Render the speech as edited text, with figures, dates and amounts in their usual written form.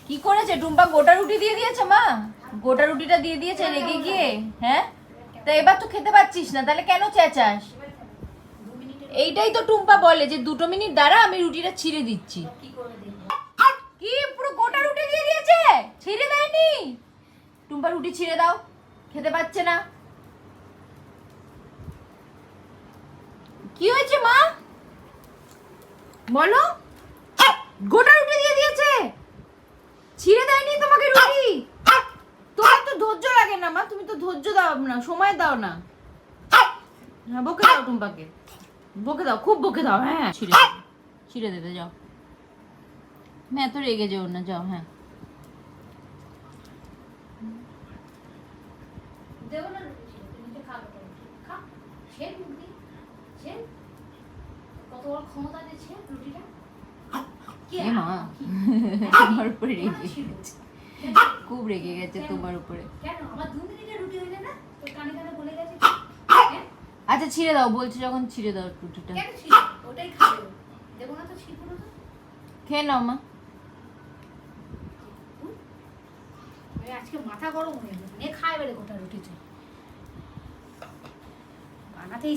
কি করেছে টুম্পা? গোটা রুটি দিয়ে দিয়েছে মা, গোটা রুটিটা দিয়ে দিয়েছে রেগে গিয়ে। হ্যাঁ, তা এবার তো খেতে পাচ্ছিস না, তাহলে কেন চেঁচাস? এইটাই তো টুম্পা বলে যে 2 মিনিট দাঁড়া, আমি রুটিটা ছিঁড়ে দিচ্ছি। কি পুরো গোটা রুটি দিয়ে দিয়েছে, ছিঁড়ে দেয়নি? টুম্পা রুটি ছিঁড়ে দাও, খেতে পাচ্ছে না। কি হয়েছে মা বলো? গোটা রুটি দিয়ে দিয়েছে, ছিঁড়ে দেয়নি তোমাকে রুটি? তোমার তো ধৈর্য লাগে না মা, তুমি তো ধৈর্য দাও না, সময় দাও না। হ্যাঁ, বকে দাও টুম্পাকে, বকে দাও, খুব বকে দাও। হ্যাঁ, ছিঁড়ে দেবে, যাও। হ্যাঁ, এত রেগে যেও না, যাও। হ্যাঁ, তোমার উপরে রেগে গেছে, খুব রেগে গেছে তোমার উপরে। আচ্ছা ছিঁড়ে দাও বলছি, যখন ছিঁড়ে দাও রুটিটা। খেয়ে নাও মা। আজকে মাথা গরম হয়ে যাবে, খায় বেড়ে গোটা রুটি বানাতেই